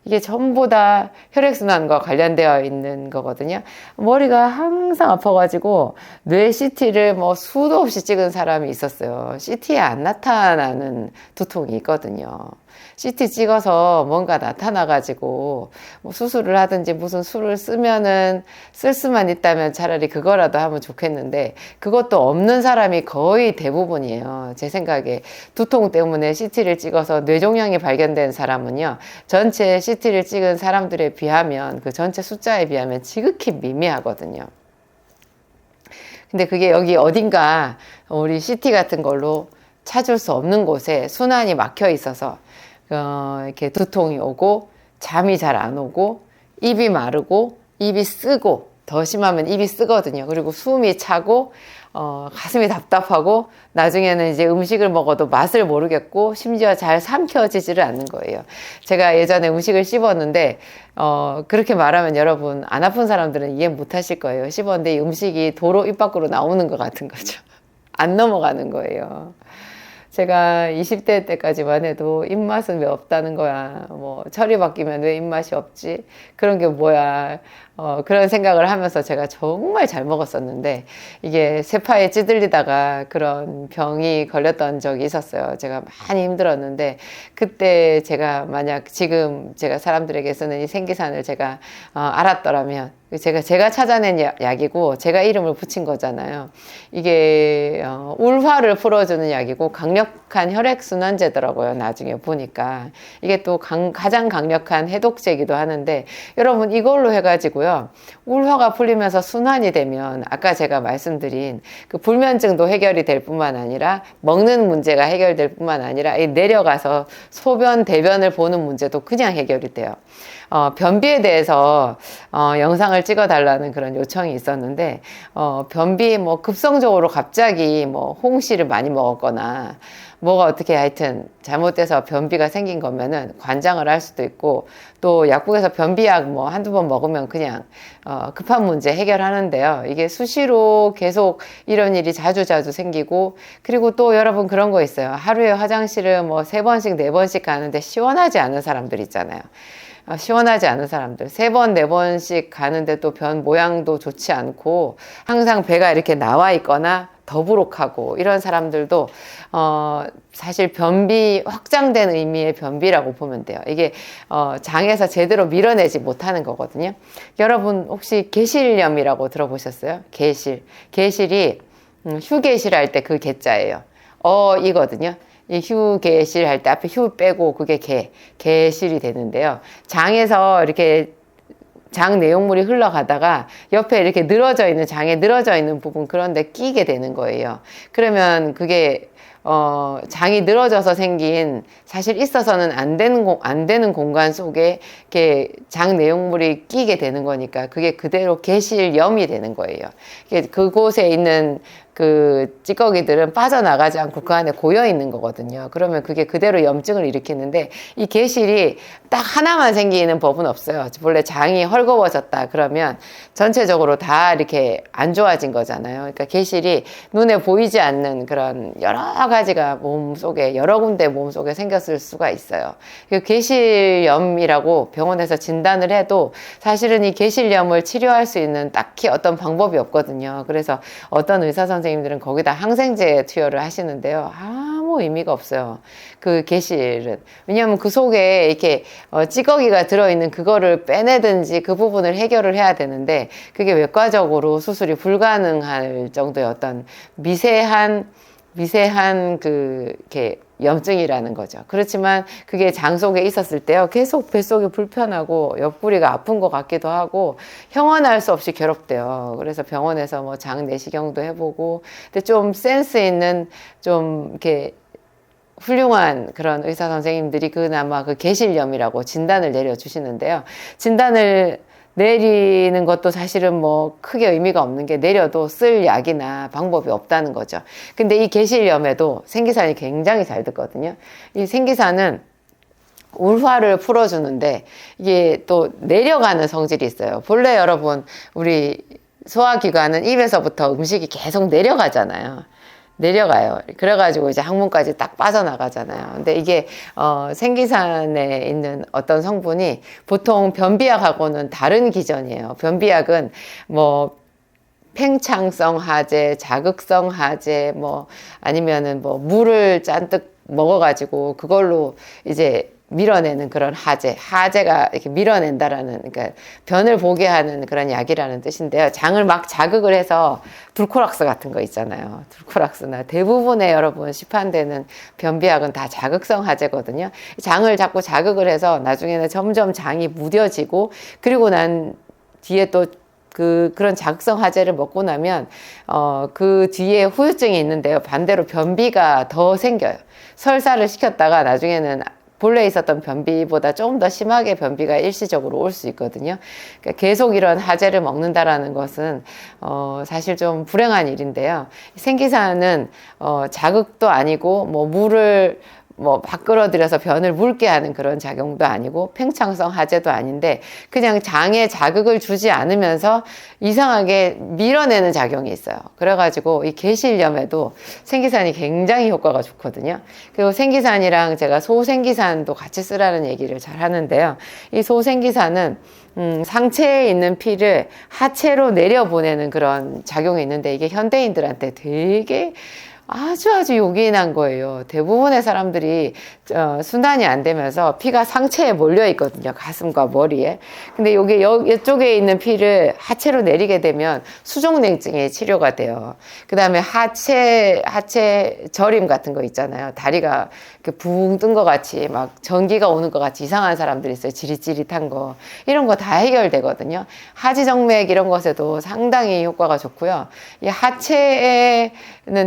이게 전부 다 혈액순환과 관련되어 있는 거거든요. 머리가 항상 아파가지고 뇌 CT를 뭐 수도 없이 찍은 사람이 있었어요. CT에 안 나타나는 두통이 있거든요. CT 찍어서 뭔가 나타나가지고 뭐 수술을 하든지 무슨 술을 쓰면은 쓸 수만 있다면 차라리 그거라도 하면 좋겠는데 그것도 없는 사람이 거의 대부분이에요. 제 생각에 두통 때문에 CT를 찍어서 뇌종양이 발견된 사람은요, 전체 CT를 찍은 사람들에 비하면 그 전체 숫자에 비하면 지극히 미미하거든요. 근데 그게 여기 어딘가 우리 CT 같은 걸로 찾을 수 없는 곳에 순환이 막혀 있어서 이렇게 두통이 오고 잠이 잘 안 오고 입이 마르고 입이 쓰고 더 심하면 입이 쓰거든요. 그리고 숨이 차고 가슴이 답답하고 나중에는 이제 음식을 먹어도 맛을 모르겠고 심지어 잘 삼켜지지를 않는 거예요. 제가 예전에 음식을 씹었는데 그렇게 말하면 여러분 안 아픈 사람들은 이해 못 하실 거예요. 씹었는데 이 음식이 도로 입 밖으로 나오는 것 같은 거죠. 안 넘어가는 거예요. 제가 20대 때까지만 해도 입맛은 왜 없다는 거야. 뭐 철이 바뀌면 왜 입맛이 없지? 그런 게 뭐야. 그런 생각을 하면서 제가 정말 잘 먹었었는데 이게 세파에 찌들리다가 그런 병이 걸렸던 적이 있었어요. 제가 많이 힘들었는데 그때 제가 만약 지금 제가 사람들에게 쓰는 이 생기산을 제가 알았더라면 제가 찾아낸 약이고 제가 이름을 붙인 거잖아요. 이게 울화를 풀어주는 약이고 강력한 혈액순환제더라고요. 나중에 보니까 이게 또 가장 강력한 해독제이기도 하는데 여러분 이걸로 해가지고요 울화가 풀리면서 순환이 되면 아까 제가 말씀드린 그 불면증도 해결이 될 뿐만 아니라 먹는 문제가 해결될 뿐만 아니라 내려가서 소변 대변을 보는 문제도 그냥 해결이 돼요. 변비에 대해서 영상을 찍어달라는 그런 요청이 있었는데 변비 뭐 급성적으로 갑자기 뭐 홍시를 많이 먹었거나 뭐가 어떻게 하여튼 잘못돼서 변비가 생긴 거면은 관장을 할 수도 있고 또 약국에서 변비약 뭐 한두 번 먹으면 그냥 급한 문제 해결하는데요. 이게 수시로 계속 이런 일이 자주 생기고 그리고 또 여러분 그런 거 있어요. 하루에 화장실을 뭐 3번씩 4번씩 가는데 시원하지 않은 사람들 있잖아요. 시원하지 않은 사람들, 3번, 4번씩 가는데 또 변 모양도 좋지 않고 항상 배가 이렇게 나와 있거나 더부룩하고 이런 사람들도 사실 변비, 확장된 의미의 변비라고 보면 돼요. 이게 장에서 제대로 밀어내지 못하는 거거든요. 여러분 혹시 개실염이라고 들어보셨어요? 개실이 휴게실 할 때 그 개자예요. 이거든요. 이 휴게실 할 때 앞에 휴 빼고 그게 개실이 되는데요. 장에서 이렇게 장 내용물이 흘러가다가 옆에 이렇게 늘어져 있는, 장에 늘어져 있는 부분, 그런데 끼게 되는 거예요. 그러면 그게 장이 늘어져서 생긴, 사실 있어서는 안 되는 공간 속에 이렇게 장 내용물이 끼게 되는 거니까 그게 그대로 개실염이 되는 거예요. 그곳에 있는 그 찌꺼기들은 빠져나가지 않고 그 안에 고여 있는 거거든요. 그러면 그게 그대로 염증을 일으키는데, 이 개실이 딱 하나만 생기는 법은 없어요. 원래 장이 헐거워졌다 그러면 전체적으로 다 이렇게 안 좋아진 거잖아요. 그러니까 개실이 눈에 보이지 않는 그런 여러 가지가 몸속에, 여러 군데 몸속에 생겼을 수가 있어요. 개실염이라고 병원에서 진단을 해도 사실은 이 개실염을 치료할 수 있는 딱히 어떤 방법이 없거든요. 그래서 어떤 의사 선생님들은 거기다 항생제 투여를 하시는데요. 아무 의미가 없어요. 그 개실은. 왜냐하면 그 속에 이렇게 찌꺼기가 들어있는 그거를 빼내든지 그 부분을 해결을 해야 되는데, 그게 외과적으로 수술이 불가능할 정도의 어떤 미세한 이렇게 염증이라는 거죠. 그렇지만 그게 장 속에 있었을 때요, 계속 뱃속이 불편하고 옆구리가 아픈 것 같기도 하고 형언할 수 없이 괴롭대요. 그래서 병원에서 뭐 장 내시경도 해보고, 근데 좀 센스 있는, 좀 이렇게 훌륭한 그런 의사 선생님들이 그나마 그 개실염이라고 진단을 내려주시는데요. 진단을 내리는 것도 사실은 뭐 크게 의미가 없는 게, 내려도 쓸 약이나 방법이 없다는 거죠. 근데 이 개실염에도 생기산이 굉장히 잘 듣거든요. 이 생기산은 울화를 풀어주는데 이게 또 내려가는 성질이 있어요. 본래 여러분, 우리 소화기관은 입에서부터 음식이 계속 내려가잖아요. 내려가요. 그래가지고 이제 항문까지 딱 빠져나가잖아요. 근데 이게 생기산에 있는 어떤 성분이 보통 변비약하고는 다른 기전이에요. 변비약은 뭐 팽창성 하제, 자극성 하제, 뭐 아니면은 뭐 물을 잔뜩 먹어가지고 그걸로 이제 밀어내는 그런 하제가 이렇게 밀어낸다라는, 그러니까 변을 보게 하는 그런 약이라는 뜻인데요. 장을 막 자극을 해서, 둘코락스 같은 거 있잖아요. 둘코락스나 대부분의 여러분 시판되는 변비약은 다 자극성 하제거든요. 장을 자꾸 자극을 해서 나중에는 점점 장이 무뎌지고, 그리고 난 뒤에 또 그런 자극성 하제를 먹고 나면 그 뒤에 후유증이 있는데요. 반대로 변비가 더 생겨요. 설사를 시켰다가 나중에는 본래 있었던 변비보다 조금 더 심하게 변비가 일시적으로 올 수 있거든요. 그러니까 계속 이런 하제를 먹는다라는 것은 사실 좀 불행한 일인데요. 생기산은 자극도 아니고 뭐 물을 막 끌어들여서 변을 묽게 하는 그런 작용도 아니고 팽창성 하제도 아닌데, 그냥 장에 자극을 주지 않으면서 이상하게 밀어내는 작용이 있어요. 그래가지고 이 개실염에도 생기산이 굉장히 효과가 좋거든요. 그리고 생기산이랑 제가 소생기산도 같이 쓰라는 얘기를 잘 하는데요. 이 소생기산은 상체에 있는 피를 하체로 내려보내는 그런 작용이 있는데, 이게 현대인들한테 되게 아주 요긴한 거예요. 대부분의 사람들이 순환이 안 되면서 피가 상체에 몰려 있거든요. 가슴과 머리에. 근데 여기 이쪽에 있는 피를 하체로 내리게 되면 수족냉증의 치료가 돼요. 그 다음에 하체 저림 같은 거 있잖아요. 다리가 이렇게 붕 뜬 것 같이 막 전기가 오는 것 같이 이상한 사람들이 있어요. 지릿지릿한 거. 이런 거 다 해결되거든요. 하지정맥 이런 것에도 상당히 효과가 좋고요. 이 하체에는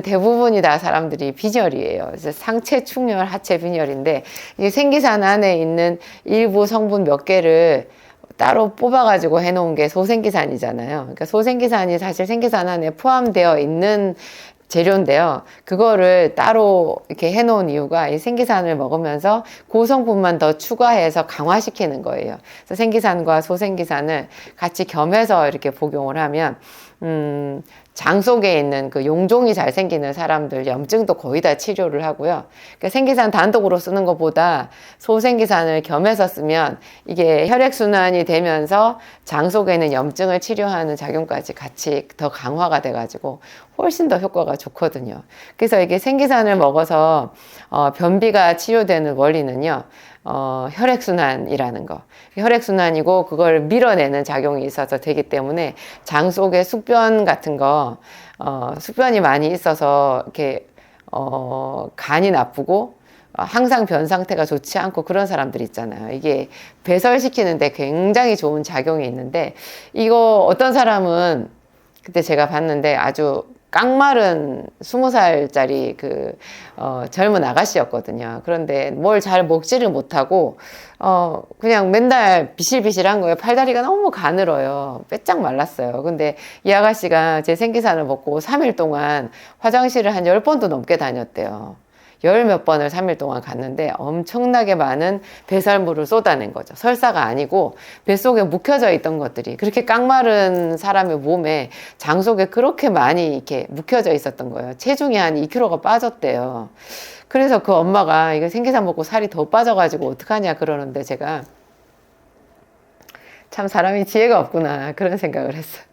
대부분이 다 사람들이 빈혈이에요. 그래서 상체 충혈, 하체 빈혈인데, 이게 생기산 안에 있는 일부 성분 몇 개를 따로 뽑아가지고 해놓은 게 소생기산이잖아요. 그러니까 소생기산이 사실 생기산 안에 포함되어 있는 재료인데요. 그거를 따로 이렇게 해놓은 이유가 이 생기산을 먹으면서 고성분만 더 추가해서 강화시키는 거예요. 그래서 생기산과 소생기산을 같이 겸해서 이렇게 복용을 하면 장 속에 있는 그 용종이 잘 생기는 사람들 염증도 거의 다 치료를 하고요. 그러니까 생기산 단독으로 쓰는 것보다 소생기산을 겸해서 쓰면 이게 혈액순환이 되면서 장 속에 있는 염증을 치료하는 작용까지 같이 더 강화가 돼가지고 훨씬 더 효과가 좋거든요. 그래서 이게 생기산을 먹어서 변비가 치료되는 원리는요. 혈액순환이라는 거. 혈액순환이고 그걸 밀어내는 작용이 있어서 되기 때문에 장 속에 숙변 같은 거, 숙변이 많이 있어서 이렇게, 간이 나쁘고 항상 변 상태가 좋지 않고 그런 사람들 있잖아요. 이게 배설시키는데 굉장히 좋은 작용이 있는데 이거 어떤 사람은 그때 제가 봤는데 아주 깡마른 20살짜리 젊은 아가씨였거든요. 그런데 뭘 잘 먹지를 못하고, 그냥 맨날 비실비실한 거예요. 팔다리가 너무 가늘어요. 빼짝 말랐어요. 근데 이 아가씨가 제 생기산을 먹고 3일 동안 화장실을 한 10번도 넘게 다녔대요. 열 몇 번을 3일 동안 갔는데 엄청나게 많은 배설물을 쏟아낸 거죠. 설사가 아니고 뱃속에 묵혀져 있던 것들이 그렇게 깡마른 사람의 몸에 장 속에 그렇게 많이 이렇게 묵혀져 있었던 거예요. 체중이 한 2kg가 빠졌대요. 그래서 그 엄마가 이거 생기산 먹고 살이 더 빠져가지고 어떡하냐 그러는데 제가 참 사람이 지혜가 없구나 그런 생각을 했어요.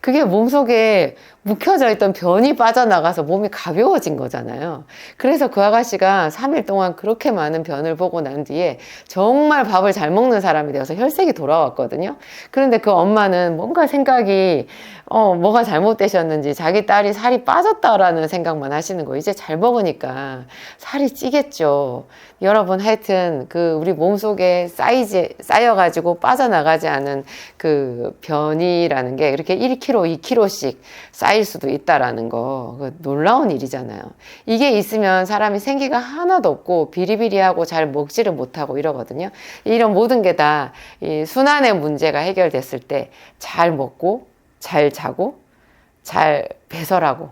그게 몸속에 묵혀져 있던 변이 빠져나가서 몸이 가벼워진 거잖아요. 그래서 그 아가씨가 3일 동안 그렇게 많은 변을 보고 난 뒤에 정말 밥을 잘 먹는 사람이 되어서 혈색이 돌아왔거든요. 그런데 그 엄마는 뭔가 생각이 뭐가 잘못되셨는지 자기 딸이 살이 빠졌다라는 생각만 하시는 거예요. 이제 잘 먹으니까 살이 찌겠죠. 여러분 하여튼 우리 몸속에 쌓여가지고 빠져나가지 않은 그 변이라는 게 이렇게 1kg, 2kg씩 쌓일 수도 있다라는 거 놀라운 일이잖아요. 이게 있으면 사람이 생기가 하나도 없고 비리비리하고 잘 먹지를 못하고 이러거든요. 이런 모든 게 다 이 순환의 문제가 해결됐을 때 잘 먹고 잘 자고 잘 배설하고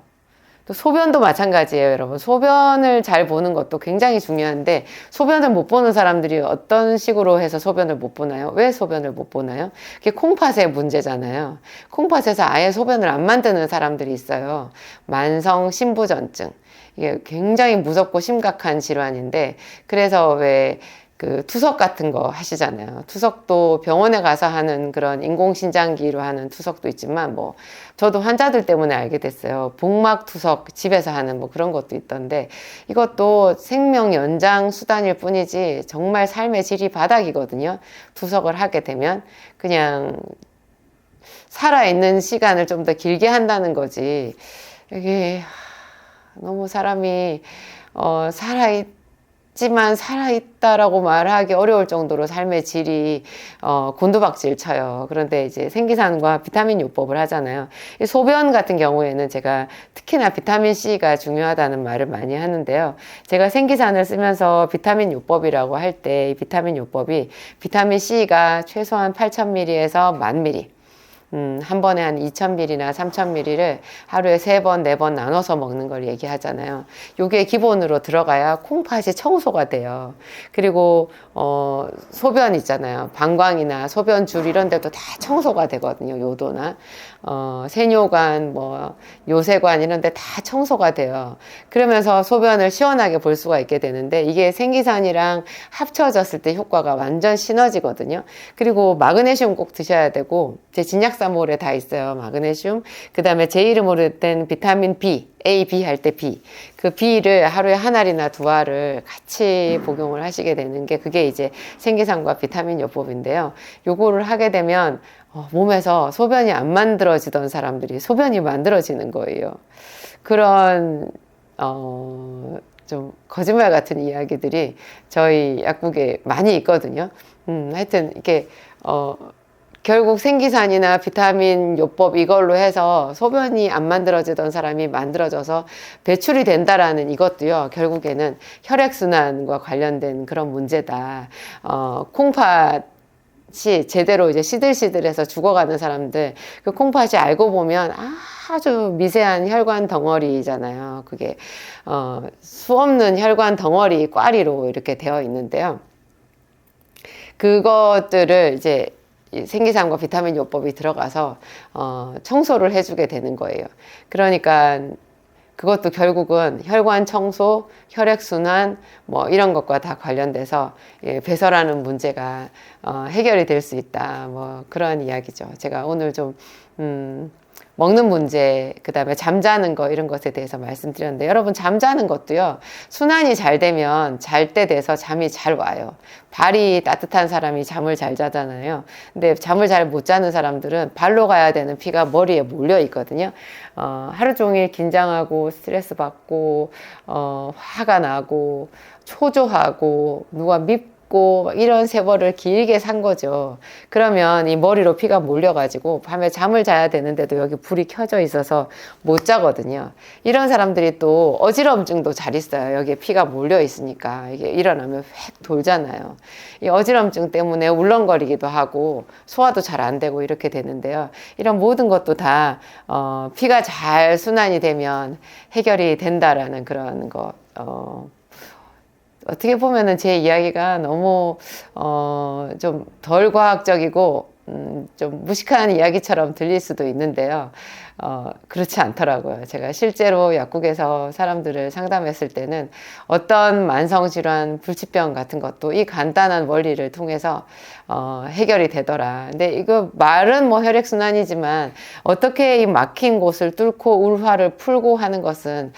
또 소변도 마찬가지예요, 여러분. 소변을 잘 보는 것도 굉장히 중요한데 소변을 못 보는 사람들이 어떤 식으로 해서 소변을 못 보나요? 왜 소변을 못 보나요? 그게 콩팥의 문제잖아요. 콩팥에서 아예 소변을 안 만드는 사람들이 있어요. 만성 신부전증. 이게 굉장히 무섭고 심각한 질환인데 그래서 왜 투석 같은 거 하시잖아요. 투석도 병원에 가서 하는 그런 인공신장기로 하는 투석도 있지만 저도 환자들 때문에 알게 됐어요. 복막 투석 집에서 하는 그런 것도 있던데 이것도 생명 연장 수단일 뿐이지 정말 삶의 질이 바닥이거든요. 투석을 하게 되면 그냥 살아있는 시간을 좀 더 길게 한다는 거지. 이게 너무 사람이 살아있지만 살아있다라고 말하기 어려울 정도로 삶의 질이 곤두박질 쳐요. 그런데 이제 생기산과 비타민 요법을 하잖아요. 이 소변 같은 경우에는 제가 특히나 비타민 C가 중요하다는 말을 많이 하는데요. 제가 생기산을 쓰면서 비타민 요법이라고 할 때 이 비타민 요법이 비타민 C가 최소한 8,000ml에서 10,000ml 한 번에 한 2,000ml나 3,000ml를 하루에 3번, 4번 나눠서 먹는 걸 얘기하잖아요. 요게 기본으로 들어가야 콩팥이 청소가 돼요. 그리고, 소변 있잖아요. 방광이나 소변줄 이런 데도 다 청소가 되거든요. 요도나. 세뇨관, 요세관 이런 데 다 청소가 돼요. 그러면서 소변을 시원하게 볼 수가 있게 되는데 이게 생기산이랑 합쳐졌을 때 효과가 완전 시너지거든요. 그리고 마그네슘 꼭 드셔야 되고, 제 진약사몰에 다 있어요. 마그네슘. 그 다음에 제 이름으로 된 비타민 B, A, B 할 때 B. 그 B를 하루에 한 알이나 두 알을 같이 복용을 하시게 되는 게 그게 이제 생기산과 비타민 요법인데요. 요거를 하게 되면 몸에서 소변이 안 만들어지던 사람들이 소변이 만들어지는 거예요. 그런 좀 거짓말 같은 이야기들이 저희 약국에 많이 있거든요. 하여튼 이게 결국 생기산이나 비타민 요법 이걸로 해서 소변이 안 만들어지던 사람이 만들어져서 배출이 된다라는 이것도요, 결국에는 혈액순환과 관련된 그런 문제다. 콩팥이 제대로 이제 시들시들해서 죽어가는 사람들, 그 콩팥이 알고 보면 아주 미세한 혈관 덩어리잖아요. 그게, 수 없는 혈관 덩어리 꽈리로 이렇게 되어 있는데요. 그것들을 이제 이 생기산과 비타민 요법이 들어가서 청소를 해주게 되는 거예요. 그러니까 그것도 결국은 혈관 청소, 혈액순환 뭐 이런 것과 다 관련돼서 배설하는 문제가 해결이 될 수 있다. 뭐 그런 이야기죠. 제가 오늘 좀 먹는 문제, 그 다음에 잠자는 거 이런 것에 대해서 말씀드렸는데, 여러분 잠자는 것도요, 순환이 잘 되면 잘 때 돼서 잠이 잘 와요. 발이 따뜻한 사람이 잠을 잘 자잖아요. 근데 잠을 잘 못 자는 사람들은 발로 가야 되는 피가 머리에 몰려 있거든요. 하루 종일 긴장하고 스트레스 받고 화가 나고 초조하고 누가 밉고 이런 세월을 길게 산 거죠. 그러면 이 머리로 피가 몰려가지고 밤에 잠을 자야 되는데도 여기 불이 켜져 있어서 못 자거든요. 이런 사람들이 또 어지럼증도 잘 있어요. 여기에 피가 몰려 있으니까 이게 일어나면 획 돌잖아요. 이 어지럼증 때문에 울렁거리기도 하고 소화도 잘 안 되고 이렇게 되는데요. 이런 모든 것도 다 피가 잘 순환이 되면 해결이 된다라는 그런 거. 어떻게 보면은 제 이야기가 너무 좀 덜 과학적이고 좀 무식한 이야기처럼 들릴 수도 있는데요. 그렇지 않더라고요. 제가 실제로 약국에서 사람들을 상담했을 때는 어떤 만성질환, 불치병 같은 것도 이 간단한 원리를 통해서 해결이 되더라. 근데 이거 말은 뭐 혈액순환이지만 어떻게 이 막힌 곳을 뚫고 울화를 풀고 하는 것은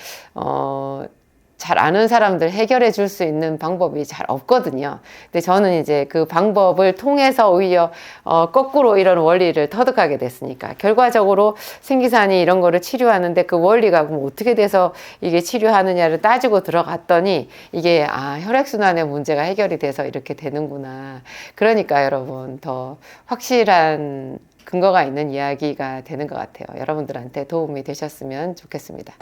잘 아는 사람들 해결해 줄 수 있는 방법이 잘 없거든요. 근데 저는 이제 그 방법을 통해서 오히려 거꾸로 이런 원리를 터득하게 됐으니까, 결과적으로 생기산이 이런 거를 치료하는데 그 원리가 그럼 어떻게 돼서 이게 치료하느냐를 따지고 들어갔더니 이게 혈액순환의 문제가 해결이 돼서 이렇게 되는구나. 그러니까 여러분 더 확실한 근거가 있는 이야기가 되는 것 같아요. 여러분들한테 도움이 되셨으면 좋겠습니다.